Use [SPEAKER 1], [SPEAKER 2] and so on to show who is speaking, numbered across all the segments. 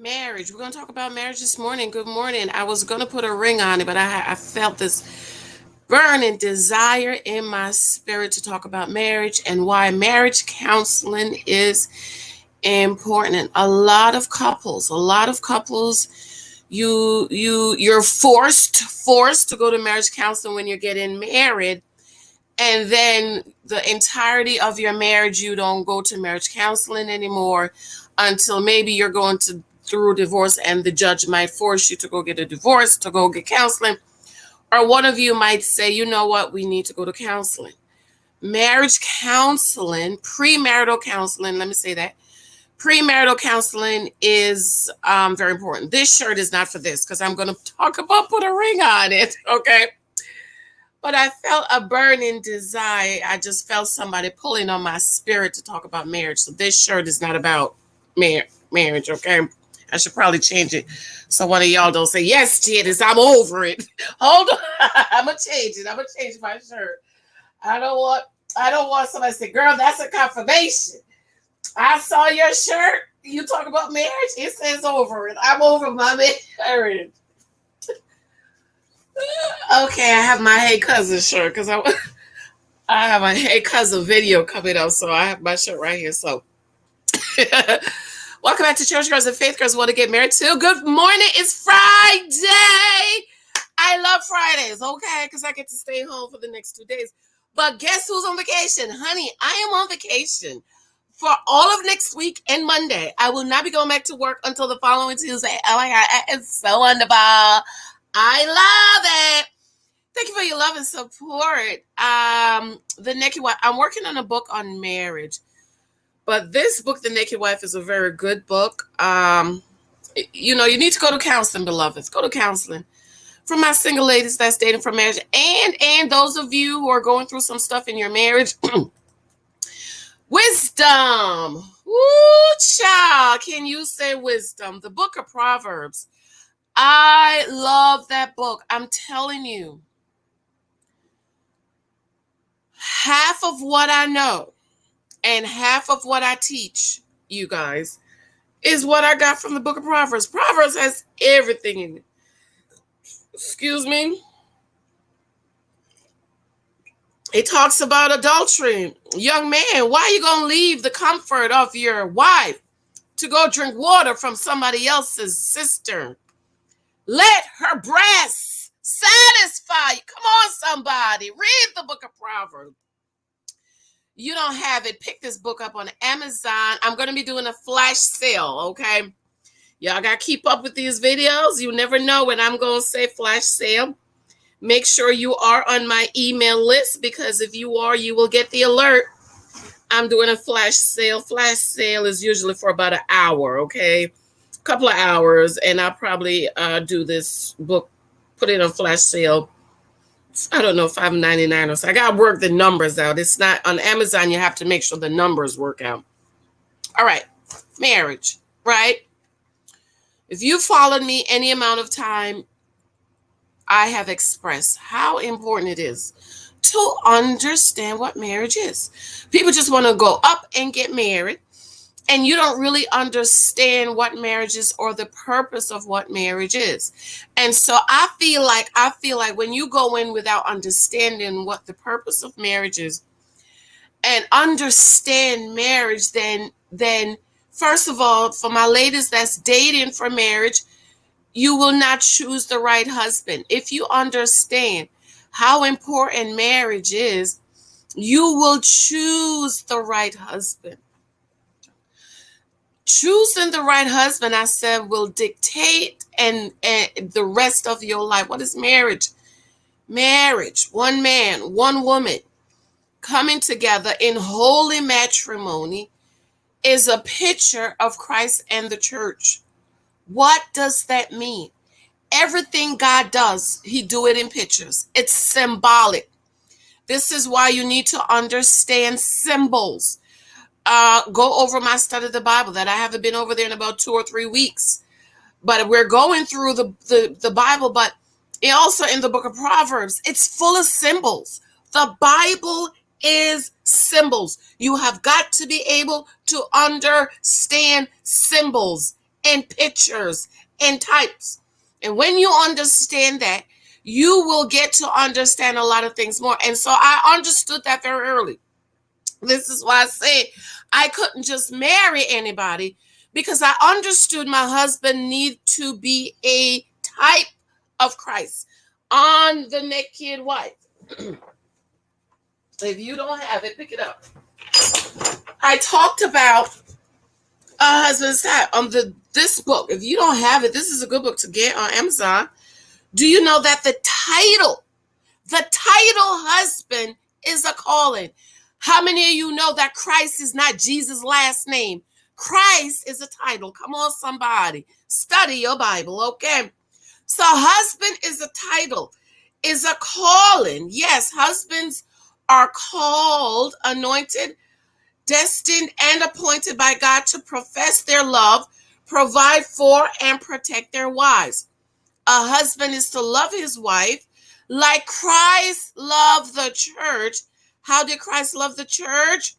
[SPEAKER 1] Marriage. We're going to talk about marriage this morning. Good morning. I was going to put a ring on it, but I felt this burning desire in my spirit to talk about marriage and why marriage counseling is important. And a lot of couples, you're forced to go to marriage counseling when you're getting married, and then the entirety of your marriage you don't go to marriage counseling anymore until maybe you're going to through divorce, and the judge might force you to go get a divorce, to go get counseling. Or one of you might say, you know what, we need to go to counseling. Marriage counseling, premarital counseling, let me say that. Premarital counseling is very important. This shirt is not for this because I'm going to talk about put a ring on it, okay? But I felt a burning desire. I just felt somebody pulling on my spirit to talk about marriage. So this shirt is not about marriage, okay? I should probably change it so one of y'all don't say, yes, Janice, I'm over it. Hold on. I'm going to change it. I'm going to change my shirt. I don't want somebody to say, girl, that's a confirmation. I saw your shirt. You talk about marriage. It says over it. I'm over my marriage. Okay, I have my Hey Cousin shirt because I have a Hey Cousin video coming up, so I have my shirt right here. So, welcome back to Church Girls and Faith Girls Want to Get Married Too. Good morning. It's Friday. I love Fridays, okay, because I get to stay home for the next 2 days. But guess who's on vacation? Honey, I am on vacation for all of next week and Monday. I will not be going back to work until the following Tuesday. Oh my God, it's so wonderful. I love it. Thank you for your love and support. The Naked Wife. I'm working on a book on marriage, but this book, The Naked Wife, is a very good book. You need to go to counseling, beloveds. Go to counseling. For my single ladies that's dating for marriage, and those of you who are going through some stuff in your marriage. Wisdom. Woo, child. Can you say wisdom? The book of Proverbs. I love that book. I'm telling you, half of what I know and half of what I teach you guys is what I got from the book of Proverbs. Proverbs has everything in it. Excuse me. It talks about adultery. Young man, why are you going to leave the comfort of your wife to go drink water from somebody else's cistern? Let her breasts satisfy you. Come on, somebody. Read the book of Proverbs. You don't have it, pick this book up on Amazon. I'm going to be doing a flash sale, okay? Y'all got to keep up with these videos. You never know when I'm going to say flash sale. Make sure you are on my email list, because if you are, you will get the alert. I'm doing a flash sale. Flash sale is usually for about an hour, okay? A couple of hours, and I'll probably do this book, put it on flash sale. I don't know, $5.99 or so. I got to work the numbers out. It's not on Amazon. You have to make sure the numbers work out. All right. Marriage, right? If you followed me any amount of time, I have expressed how important it is to understand what marriage is. People just want to go up and get married, and you don't really understand what marriage is or the purpose of what marriage is. And so I feel like when you go in without understanding what the purpose of marriage is and understand marriage, then first of all, for my ladies that's dating for marriage, you will not choose the right husband. If you understand how important marriage is, you will choose the right husband. Choosing the right husband, I said, will dictate and the rest of your life. What is marriage? Marriage, one man, one woman coming together in holy matrimony, is a picture of Christ and the church. What does that mean? Everything God does, he do it in pictures. It's symbolic. This is why you need to understand symbols. Go over my study of the Bible that I haven't been over there in about 2 or 3 weeks. But we're going through the Bible, but also in the book of Proverbs, it's full of symbols. The Bible is symbols. You have got to be able to understand symbols and pictures and types. And when you understand that, you will get to understand a lot of things more. And so I understood that very early. This is why I say I couldn't just marry anybody, because I understood my husband need to be a type of Christ on the naked wife. If you don't have it, pick it up. I talked about a husband's type on this book. If you don't have it, this is a good book to get on Amazon. Do you know that the title husband is a calling? How many of you know that Christ is not Jesus' last name? Christ is a title. Come on, somebody. Study your Bible, okay? So husband is a title, is a calling. Yes, husbands are called, anointed, destined, and appointed by God to profess their love, provide for, and protect their wives. A husband is to love his wife like Christ loved the church. How did Christ love the church?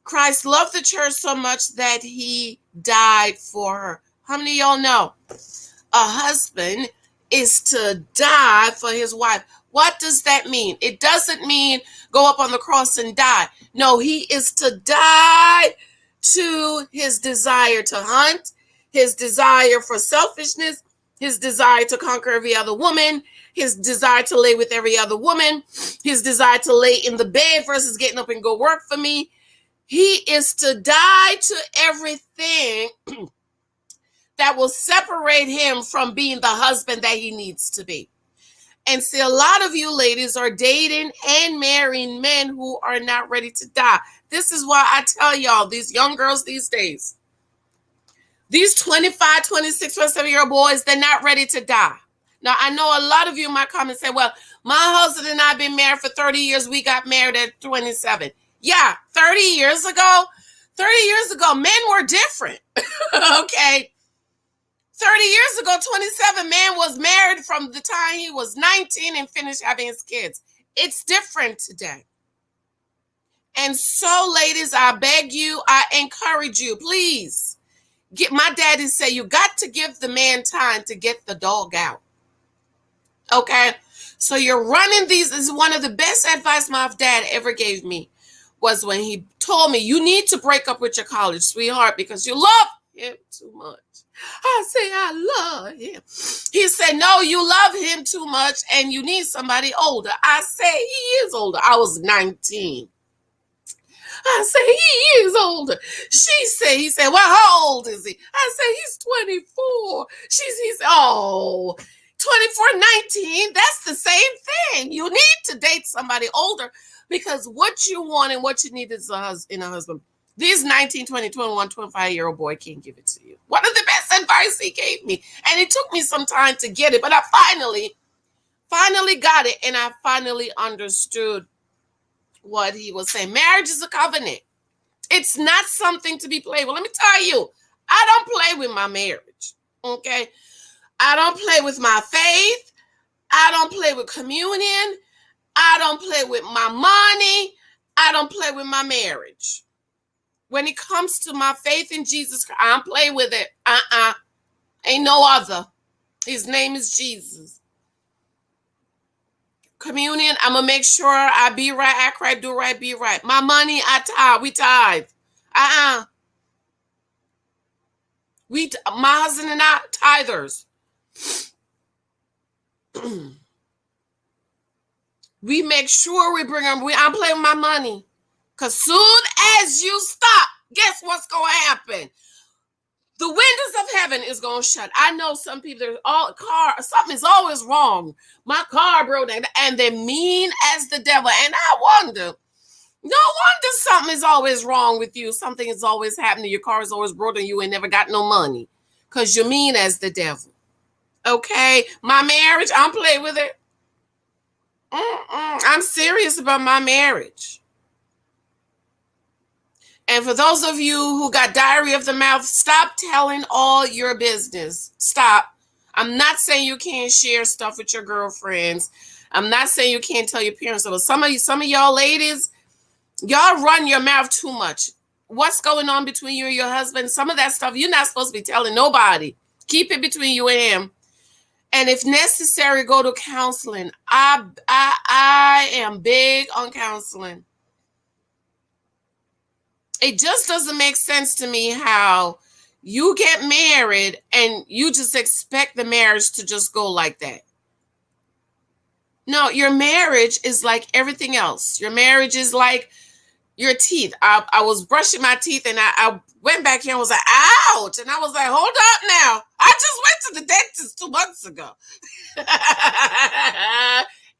[SPEAKER 1] Christ loved the church so much that he died for her. How many of y'all know a husband is to die for his wife? What does that mean? It doesn't mean go up on the cross and die. No, he is to die to his desire to hunt, his desire for selfishness, his desire to conquer every other woman, his desire to lay with every other woman, his desire to lay in the bed versus getting up and go work for me. He is to die to everything that will separate him from being the husband that he needs to be. And see, a lot of you ladies are dating and marrying men who are not ready to die. This is why I tell y'all, these young girls these days, these 25, 26, 27-year-old boys, they're not ready to die. Now, I know a lot of you might come and say, well, my husband and I have been married for 30 years. We got married at 27. Yeah, 30 years ago, men were different. Okay. 30 years ago, 27, man was married from the time he was 19 and finished having his kids. It's different today. And so, ladies, I beg you, I encourage you, please. My daddy said you got to give the man time to get the dog out. Okay? So you're running these. This is one of the best advice my dad ever gave me, was when he told me, you need to break up with your college sweetheart because you love him too much. I say, I love him. He said, no, you love him too much and you need somebody older. I say, he is older. I was 19. I say, he is older. He said, well, how old is he? I say, he's 24. He said, oh, 24, 19, that's the same thing. You need to date somebody older because what you want and what you need is in a husband. This 19, 20, 21, 25-year-old boy can't give it to you. One of the best advice he gave me. And it took me some time to get it, but I finally got it, and I finally understood what he was saying. Marriage is a covenant. It's not something to be played with. Let me tell you, I don't play with my marriage, okay? I don't play with my faith. I don't play with communion. I don't play with my money. I don't play with my marriage. When it comes to my faith in Jesus Christ, I don't play with it. Ain't no other. His name is Jesus. Communion, I'm going to make sure I be right, act right, do right, be right. My money, we tithe. My husband and I, tithers. We make sure we bring them. I'm playing with my money. Because soon as you stop, guess what's going to happen? The windows of heaven is going to shut. I know some people, something is always wrong. My car broke down, and they're mean as the devil. And I wonder, no wonder something is always wrong with you. Something is always happening. Your car is always broken. You ain't never got no money because you're mean as the devil. Okay? My marriage, I'm playing with it. I'm serious about my marriage. And for those of you who got diarrhea of the mouth, stop telling all your business. Stop. I'm not saying you can't share stuff with your girlfriends. I'm not saying you can't tell your parents. But some of y'all ladies, y'all run your mouth too much. what's going on between you and your husband, some of that stuff you're not supposed to be telling nobody. Keep it between you and him. And if necessary, go to counseling. I am big on counseling. It just doesn't make sense to me how you get married and you just expect the marriage to just go like that. No, your marriage is like everything else. Your marriage is like your teeth. I was brushing my teeth and I went back here and was like, ouch. And I was like, hold up now. I just went to the dentist 2 months ago.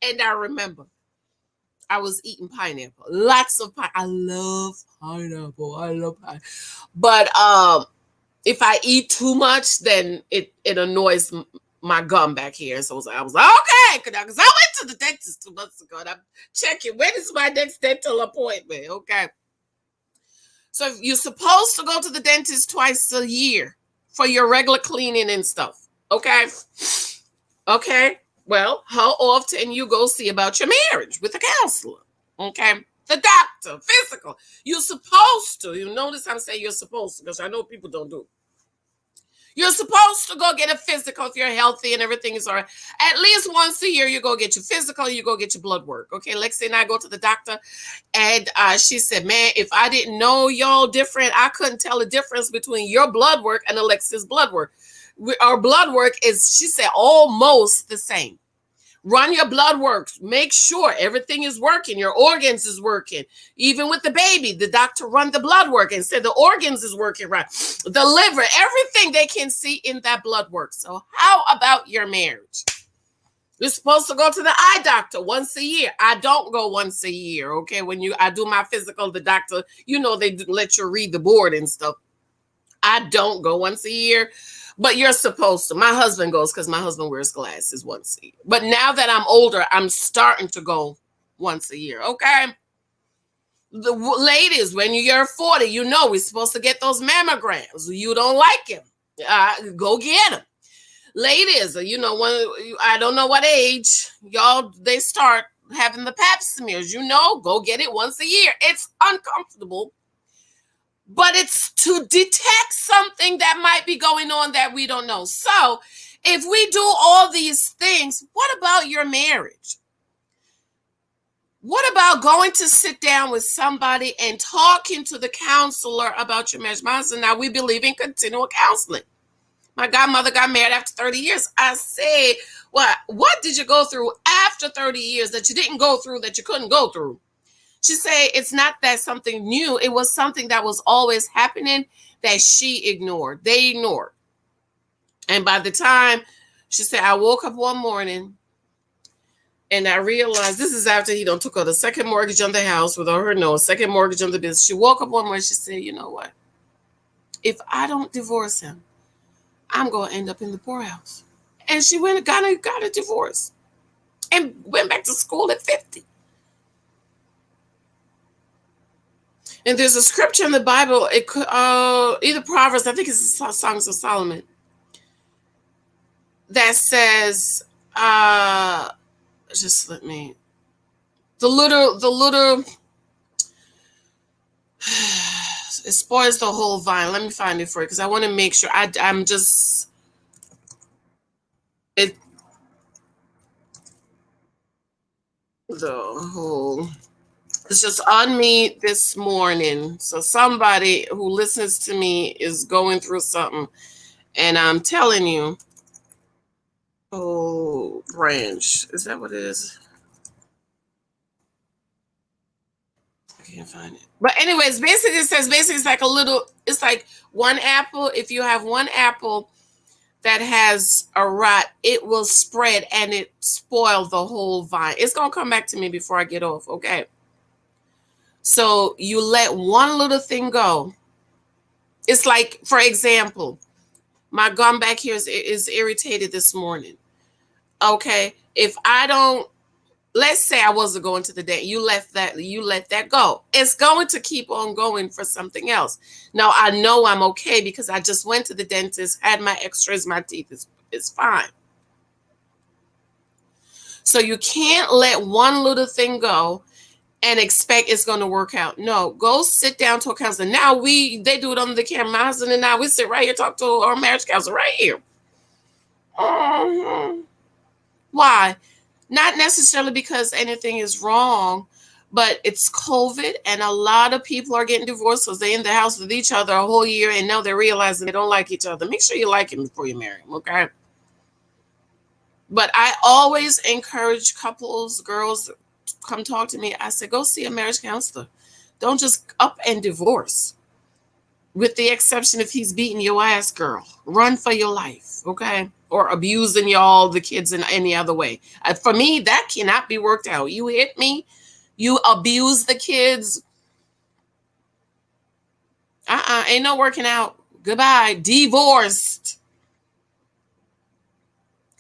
[SPEAKER 1] And I remember I was eating pineapple. Lots of pineapple. I love pineapple. But if I eat too much, then it annoys my gum back here. So I was like, okay, because I went to the dentist 2 months ago and I'm checking when is my next dental appointment. Okay. So you're supposed to go to the dentist twice a year for your regular cleaning and stuff. Okay. Okay. Well, how often you go see about your marriage with a counselor? Okay. The doctor, physical. You're supposed to. You notice I'm saying you're supposed to because I know people don't do it. You're supposed to go get a physical if you're healthy and everything is all right. At least once a year, you go get your physical, you go get your blood work. Okay, Lexi and I go to the doctor, and she said, man, if I didn't know y'all different, I couldn't tell the difference between your blood work and Alexia's blood work. Our blood work is, she said, almost the same. Run your blood works. Make sure everything is working. Your organs is working. Even with the baby, the doctor run the blood work and said the organs is working right. The liver, everything they can see in that blood work. So how about your marriage? You're supposed to go to the eye doctor once a year. I don't go once a year. Okay. When I do my physical, the doctor, they let you read the board and stuff. I don't go once a year. But you're supposed to. My husband goes because my husband wears glasses once a year. But now that I'm older, I'm starting to go once a year. Okay. The ladies, when you're 40, we're supposed to get those mammograms. You don't like them. Go get them. Ladies, when I don't know what age y'all they start having the pap smears. Go get it once a year. It's uncomfortable. But it's to detect something that might be going on that we don't know. So if we do all these things, what about your marriage? What about going to sit down with somebody and talking to the counselor about your marriage? My husband, now we believe in continual counseling. My godmother got married after 30 years. I say, what did you go through after 30 years that you didn't go through that you couldn't go through? She said it's not that something new. It was something that was always happening that she ignored. They ignored. And by the time, she said, I woke up one morning and I realized this is after he took her the second mortgage on the house without her knowing, second mortgage on the business. She woke up one morning, she said, you know what? If I don't divorce him, I'm going to end up in the poorhouse. And she went and got a divorce and went back to school at 50. And there's a scripture in the Bible, it could either Proverbs, I think it's Songs of Solomon, that says, just let me, the little, it spoils the whole vine. Let me find it for you because I want to make sure I'm just, the whole. It's just on me this morning. So somebody who listens to me is going through something. And I'm telling you, branch. Is that what it is? I can't find it. But anyways, basically it's like it's like one apple. If you have one apple that has a rot, it will spread and it spoil the whole vine. It's going to come back to me before I get off. Okay. So you let one little thing go. It's like, for example, my gum back here is irritated this morning. Okay. If I don't, let's say I wasn't going to the dentist, you let that go. It's going to keep on going for something else. Now I know I'm okay because I just went to the dentist, had my x-rays, my teeth is fine. So you can't let one little thing go and expect it's going to work out. No, go sit down to a counselor. Now they do it on the camera. My husband and I, we sit right here, talk to our marriage counselor right here. Why? Not necessarily because anything is wrong, but it's COVID and a lot of people are getting divorced because they're in the house with each other a whole year and now they're realizing they don't like each other. Make sure you like him before you marry him, okay? But I always encourage couples, girls, come talk to me. I said, go see a marriage counselor. Don't just up and divorce. With the exception if he's beating your ass, girl. Run for your life, okay? Or abusing y'all, the kids in any other way. For me, that cannot be worked out. You hit me, you abuse the kids. Ain't no working out. Goodbye. Divorced.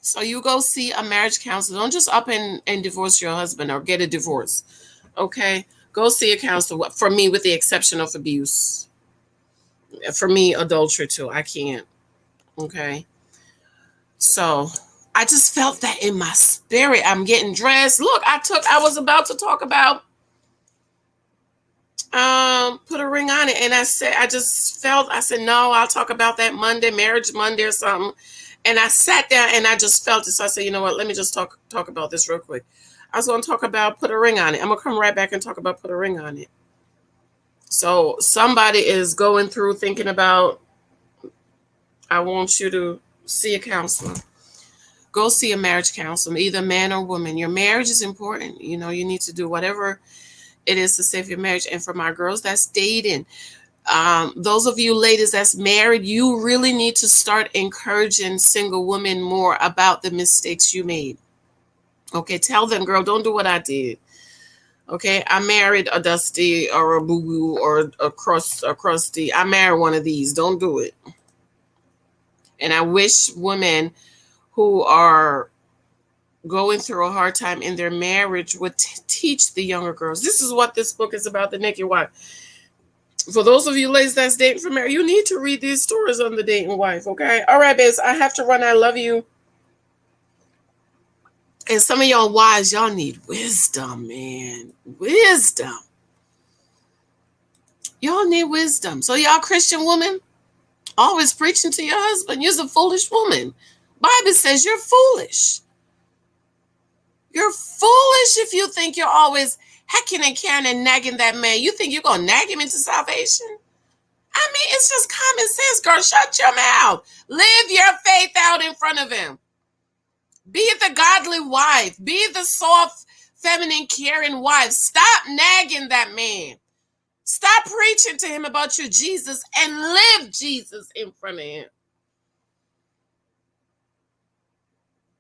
[SPEAKER 1] So you go see a marriage counselor. Don't just up and divorce your husband or get a divorce. Okay? Go see a counselor. For me, with the exception of abuse. For me, adultery too. I can't. Okay? So I just felt that in my spirit. I'm getting dressed. Look, I was about to talk about put a ring on it. And I said, no, I'll talk about that Monday, marriage Monday or something. And I sat down and I just felt it. So I said, you know what? Let me just talk about this real quick. I was going to talk about put a ring on it. I'm going to come right back and talk about put a ring on it. So somebody is going through thinking about, I want you to see a counselor. Go see a marriage counselor, either man or woman. Your marriage is important. You know, you need to do whatever it is to save your marriage. And for my girls that's dating, those of you ladies that's married, you really need to start encouraging single women more about the mistakes you made. Okay, tell them, girl, don't do what I did. Okay, I married a Dusty or a Boo Boo or a Crusty. I married one of these. Don't do it. And I wish women who are going through a hard time in their marriage would teach the younger girls. This is what this book is about, The Naked Wife. For those of you ladies that's dating for marriage, you need to read these stories on The Dating Wife, okay? All right, babes, I have to run. I love you. And some of y'all wives, y'all need wisdom, man. Wisdom. Y'all need wisdom. So y'all Christian women, always preaching to your husband, you're a foolish woman. Bible says you're foolish. You're foolish if you think you're always hecking and caring and nagging that man. You think you're going to nag him into salvation? I mean, it's just common sense, girl. Shut your mouth. Live your faith out in front of him. Be the godly wife. Be the soft, feminine, caring wife. Stop nagging that man. Stop preaching to him about your Jesus and live Jesus in front of him.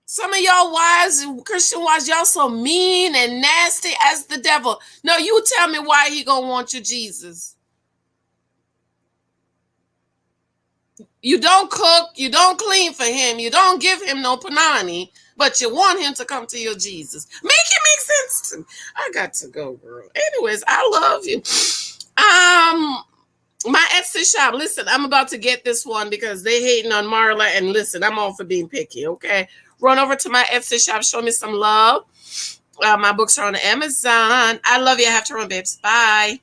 [SPEAKER 1] Some of y'all wives, Christian wives, y'all so mean and nasty as the devil. No, you tell me why he gonna want your Jesus. You don't cook, you don't clean for him, you don't give him no panani, but you want him to come to your Jesus. Make it make sense to me. I got to go, girl. Anyways, I love you. My Etsy shop. Listen, I'm about to get this one because they hating on Marla. And listen, I'm all for being picky, okay? Run over to my Etsy shop. Show me some love. My books are on Amazon. I love you. I have to run, babes. Bye.